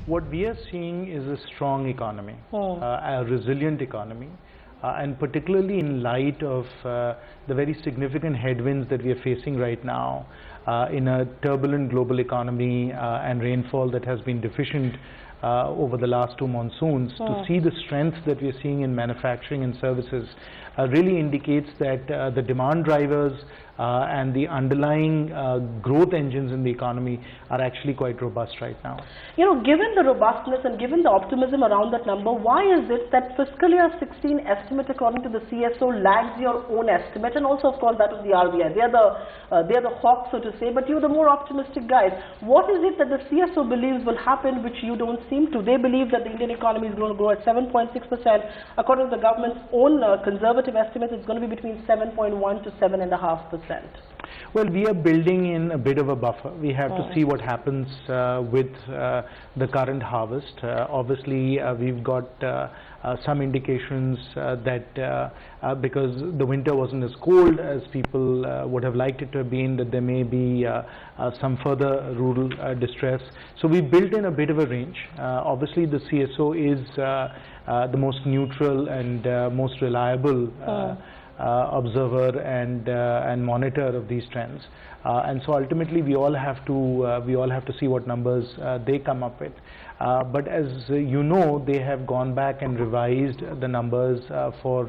What we are seeing is a strong economy, a resilient economy, and particularly in light of the very significant headwinds that we are facing right now in a turbulent global economy and rainfall that has been deficient over the last 2 monsoons. To see the strength that we are seeing in manufacturing and services really indicates that the demand drivers and the underlying growth engines in the economy are actually quite robust right now. You know, given the robustness and given the optimism around that number, why is it that fiscal year 16 estimate according to the CSO lags your own estimate, and also of course that of the RBI? They are the hawks, so to say, but you're the more optimistic guys. What is it that the CSO believes will happen which you don't seem to? They believe that the Indian economy is going to grow at 7.6%. According to the government's own conservative estimates, it's going to be between 7.1 to 7.5%. Well, we are building in a bit of a buffer. We have to see what happens with the current harvest. Obviously, we've got some indications that because the winter wasn't as cold as people would have liked it to have been, that there may be some further rural distress. So we built in a bit of a range. Obviously, the CSO is the most neutral and most reliable observer and monitor of these trends, and so ultimately we all have to see what numbers they come up with. But as you know, they have gone back and revised the numbers for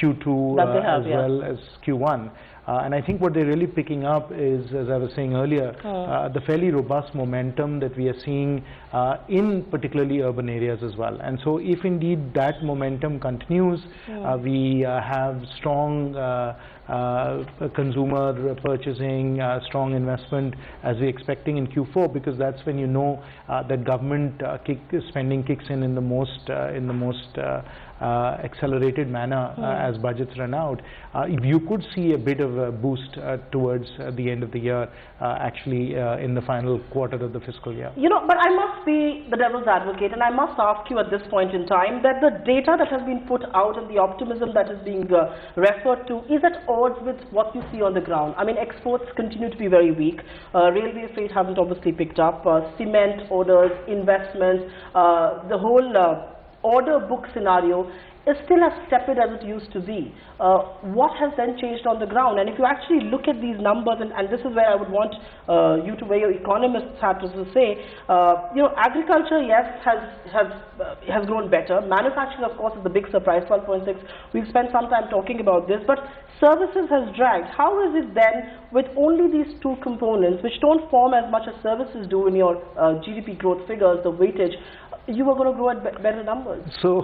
Q2 as well as Q1. And I think what they're really picking up is, as I was saying earlier, the fairly robust momentum that we are seeing in particularly urban areas as well. And so if indeed that momentum continues, we have strong consumer purchasing, strong investment as we're expecting in Q4, because that's when you know that government spending kicks in the most accelerated manner as budgets run out. You could see a bit of a boost towards the end of the year, actually in the final quarter of the fiscal year. You know, but I must be the devil's advocate, and I must ask you at this point in time that the data that has been put out and the optimism that is being referred to is at odds with what you see on the ground. I mean, exports continue to be very weak. Railway freight hasn't obviously picked up. Cement orders, investments, the whole order book scenario is still as tepid as it used to be. What has then changed on the ground? And if you actually look at these numbers, and this is where I would want you to weigh your economists' hat to say, you know, agriculture, yes, has grown better. Manufacturing, of course, is the big surprise, 12.6. We've spent some time talking about this, but services has dragged. How is it then with only these two components, which don't form as much as services do in your GDP growth figures, the weightage, you were going to grow at better numbers? So,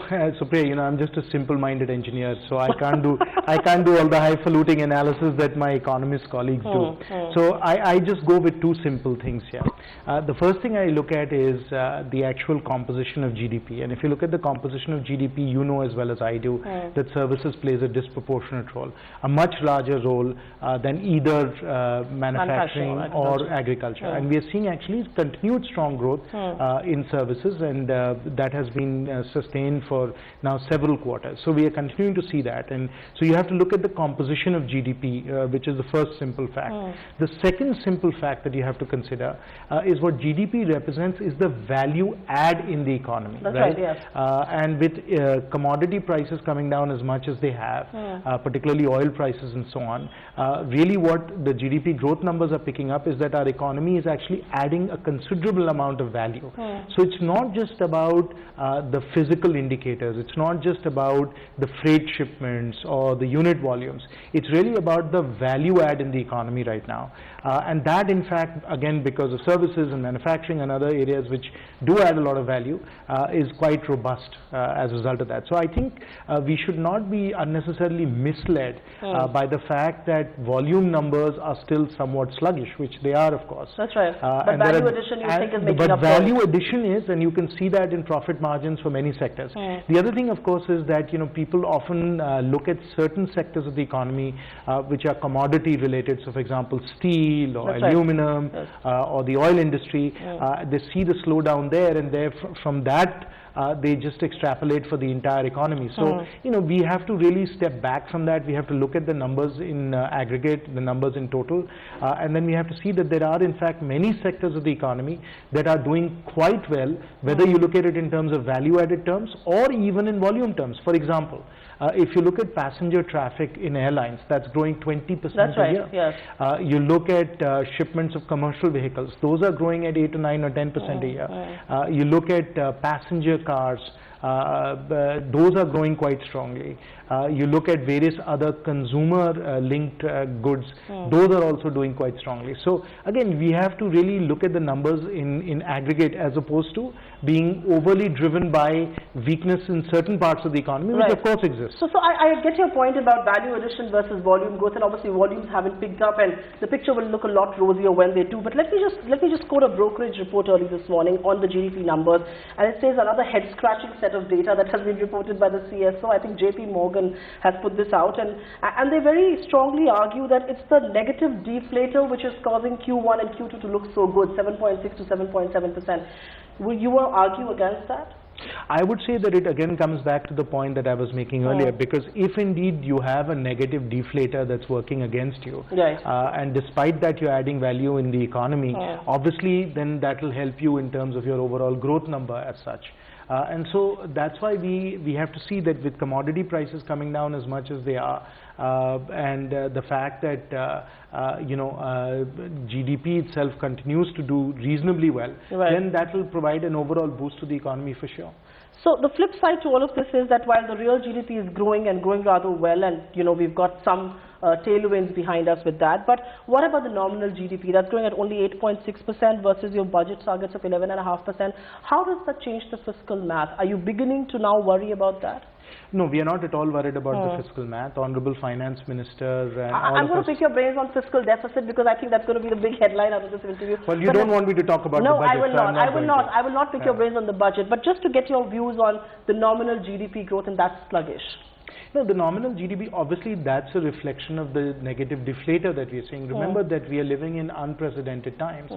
Priya, you know, I'm just a simple-minded engineer, so I can't do all the highfalutin analysis that my economist colleagues do. So I just go with two simple things here. The first thing I look at is the actual composition of GDP, and if you look at the composition of GDP, you know as well as I do that services plays a disproportionate role, a much larger role than either manufacturing or agriculture. And we are seeing actually continued strong growth in services, and that has been sustained for now several quarters. So we are continuing to see that, and so you have to look at the composition of GDP, which is the first simple fact. The second simple fact that you have to consider is what GDP represents is the value add in the economy. That's right, yes. And with commodity prices coming down as much as they have, particularly oil prices and so on, really what the GDP growth numbers are picking up is that our economy is actually adding a considerable amount of value. So it's not just about the physical indicators, it's not just about the freight shipments or the unit volumes, it's really about the value add in the economy right now. And that, in fact, again, because of services and manufacturing and other areas which do add a lot of value, is quite robust as a result of that. So I think we should not be unnecessarily misled by the fact that volume numbers are still somewhat sluggish, which they are, of course. That's right. But value addition, you think, is making up for it. But value addition is, and you can see that in profit margins for many sectors. The other thing, of course, is that people often look at certain sectors of the economy which are commodity related. So, for example, steel or aluminum or the oil industry. They see the slowdown there, and from that they just extrapolate for the entire economy. So, we have to really step back from that. We have to look at the numbers in aggregate, the numbers in total, and then we have to see that there are in fact many sectors of the economy that are doing quite well, whether you look at it in terms of value-added terms or even in volume terms. For example, if you look at passenger traffic in airlines, that's growing 20% a year. Yes. You look at shipments of commercial vehicles, those are growing at 8 or 9 or 10% a year. You look at passenger cars, those are growing quite strongly. You look at various other consumer-linked goods, those are also doing quite strongly. So again, we have to really look at the numbers in aggregate as opposed to being overly driven by weakness in certain parts of the economy, which of course exists. So I get your point about value addition versus volume growth, and obviously volumes haven't picked up, and the picture will look a lot rosier when they do. But let me just quote a brokerage report early this morning on the GDP numbers, and it says another head-scratching set of data that has been reported by the CSO. I think JP Morgan has put this out, and they very strongly argue that it's the negative deflator which is causing Q1 and Q2 to look so good, 7.6 to 7.7%. Will you argue against that? I would say that it again comes back to the point that I was making earlier, because if indeed you have a negative deflator that's working against you, and despite that you're adding value in the economy, obviously then that will help you in terms of your overall growth number as such. And so that's why we have to see that with commodity prices coming down as much as they are, and the fact that GDP itself continues to do reasonably well, then that will provide an overall boost to the economy for sure. So the flip side to all of this is that while the real GDP is growing and growing rather well, and we've got some tailwinds behind us with that, but what about the nominal GDP? That's growing at only 8.6% versus your budget targets of 11.5%. How does that change the fiscal math? Are you beginning to now worry about that? No, we are not at all worried about the fiscal math. Honorable Finance Minister and I'm going to pick your brains on fiscal deficit, because I think that's going to be the big headline out of this interview. Well, you don't want me to talk about the budget. No, I will not. I will not pick your brains on the budget, but just to get your views on the nominal GDP growth, and that's sluggish. No, the nominal GDP, obviously that's a reflection of the negative deflator that we are seeing. Remember that we are living in unprecedented times.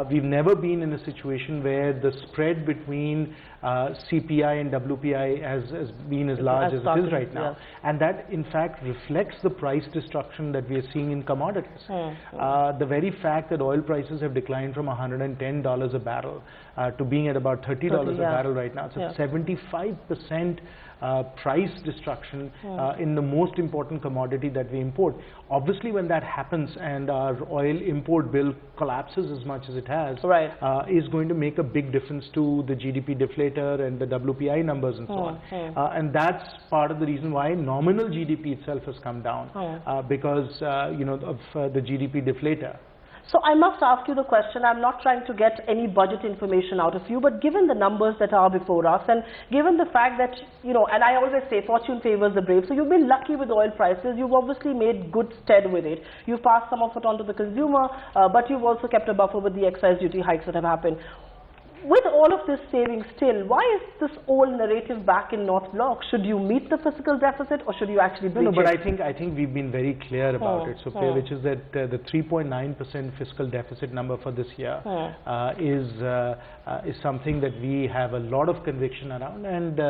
We've never been in a situation where the spread between CPI and WPI has been as large as it is right now. And that in fact reflects the price destruction that we are seeing in commodities. The very fact that oil prices have declined from $110 a barrel to being at about $30 a barrel right now, it's a 75% price destruction in the most important commodity that we import. Obviously, when that happens and our oil import bill collapses as much as it has, is going to make a big difference to the GDP deflator and the WPI numbers and so on. And that's part of the reason why nominal GDP itself has come down, because of the GDP deflator. So I must ask you the question, I'm not trying to get any budget information out of you, but given the numbers that are before us, and given the fact that, and I always say fortune favors the brave, so you've been lucky with oil prices, you've obviously made good stead with it. You've passed some of it on to the consumer, but you've also kept a buffer with the excise duty hikes that have happened. With all of this saving still, why is this old narrative back in North Block? Should you meet the fiscal deficit, or should you actually breach it? No, but I think we've been very clear about it, Supriya, which is that the 3.9% fiscal deficit number for this year is something that we have a lot of conviction around, and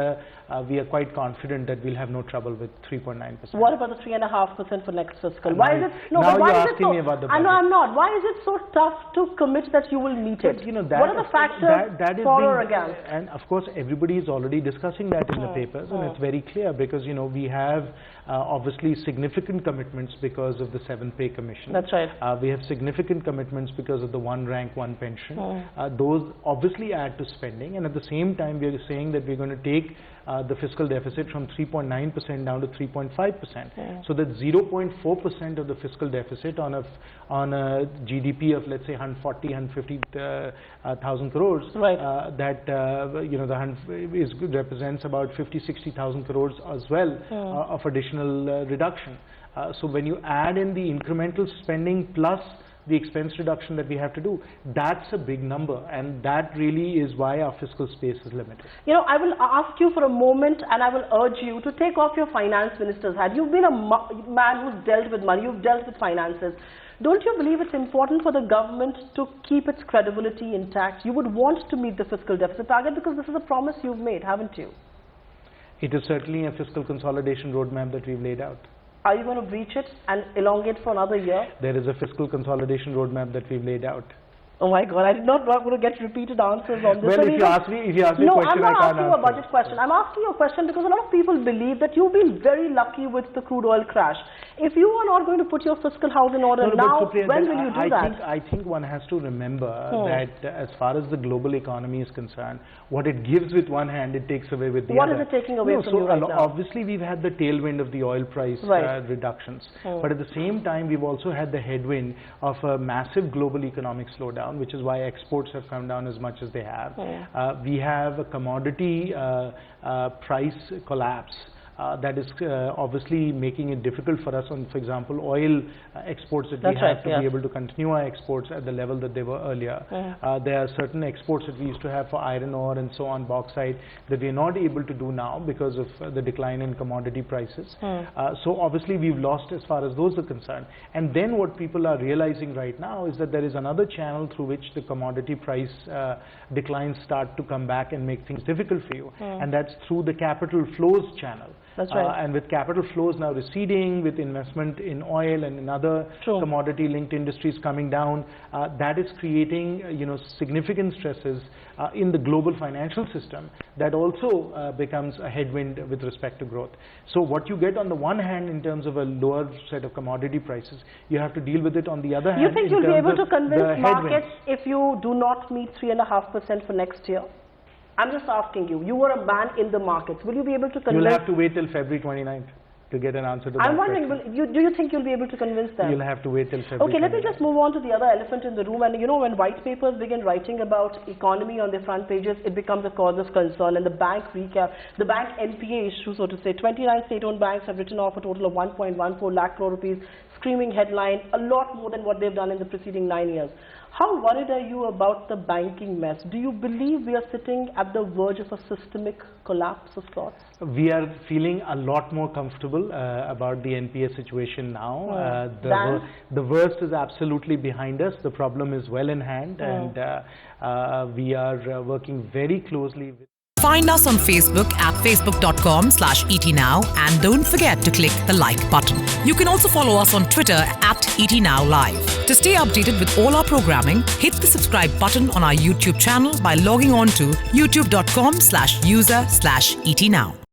we are quite confident that we'll have no trouble with 3.9%. What about the 3.5% for next fiscal? Why is it? No, now you're asking me about the budget. No, I'm not. Why is it so tough to commit that you will meet it? What are the factors? That is for or against? And of course everybody is already discussing that in the papers, and it's very clear, because we have obviously significant commitments because of the 7th Pay Commission. That's right. We have significant commitments because of the one rank, one pension. Those obviously add to spending, and at the same time we are saying that we're going to take the fiscal deficit from 3.9% down to 3.5%. So that 0.4% of the fiscal deficit on a GDP of, let's say, 150,000 crores, that represents about 50-60,000 crores as well of additional reduction. So when you add in the incremental spending plus the expense reduction that we have to do. That's a big number, and that really is why our fiscal space is limited. You know, I will ask you for a moment, and I will urge you to take off your finance minister's hat. You've been a man who's dealt with money, you've dealt with finances. Don't you believe it's important for the government to keep its credibility intact? You would want to meet the fiscal deficit target because this is a promise you've made, haven't you? It is certainly a fiscal consolidation roadmap that we've laid out. Are you going to breach it and elongate for another year? There is a fiscal consolidation roadmap that we've laid out. Oh my God, I'm not going to get repeated answers on this. Well, if you ask me a question, no, I'm not asking you a answer. budget question. I'm asking you a question because a lot of people believe that you've been very lucky with the crude oil crash. If you are not going to put your fiscal house in order now, when will you do that? I think one has to remember that as far as the global economy is concerned, what it gives with one hand, it takes away with the other. What is it taking away from you right now? Obviously, we've had the tailwind of the oil price reductions. But at the same time, we've also had the headwind of a massive global economic slowdown, which is why exports have come down as much as they have. We have a commodity price collapse that is obviously making it difficult for us on, for example, oil exports that we have to be able to continue our exports at the level that they were earlier. There are certain exports that we used to have for iron ore and so on, bauxite, that we're not able to do now because of the decline in commodity prices. So obviously we've lost as far as those are concerned. And then what people are realizing right now is that there is another channel through which the commodity price declines start to come back and make things difficult for you. And that's through the capital flows channel. That's right. And with capital flows now receding, with investment in oil and in other commodity-linked industries coming down, that is creating, significant stresses in the global financial system that also becomes a headwind with respect to growth. So what you get on the one hand in terms of a lower set of commodity prices, you have to deal with it on the other hand. You think you'll be able to convince markets if you do not meet 3.5% for next year? I'm just asking you. You were a man in the markets. Will you be able to convince? You'll have to wait till February 29th to get an answer to that I'm wondering, do you think you'll be able to convince them? You'll have to wait till February 29th. Okay, let me just move on to the other elephant in the room. And when white papers begin writing about economy on their front pages, it becomes a cause of concern. And the bank NPA issue, so to say, 29 state-owned banks have written off a total of 1.14 lakh crore rupees, screaming headline, a lot more than what they've done in the preceding 9 years. How worried are you about the banking mess? Do you believe we are sitting at the verge of a systemic collapse of sorts? We are feeling a lot more comfortable about the NPA situation now. The worst is absolutely behind us. The problem is well in hand, and we are working very closely with. Find us on Facebook at facebook.com/ETNow and don't forget to click the like button. You can also follow us on Twitter at ETNowLive. To stay updated with all our programming, hit the subscribe button on our YouTube channel by logging on to youtube.com/user/ETNow.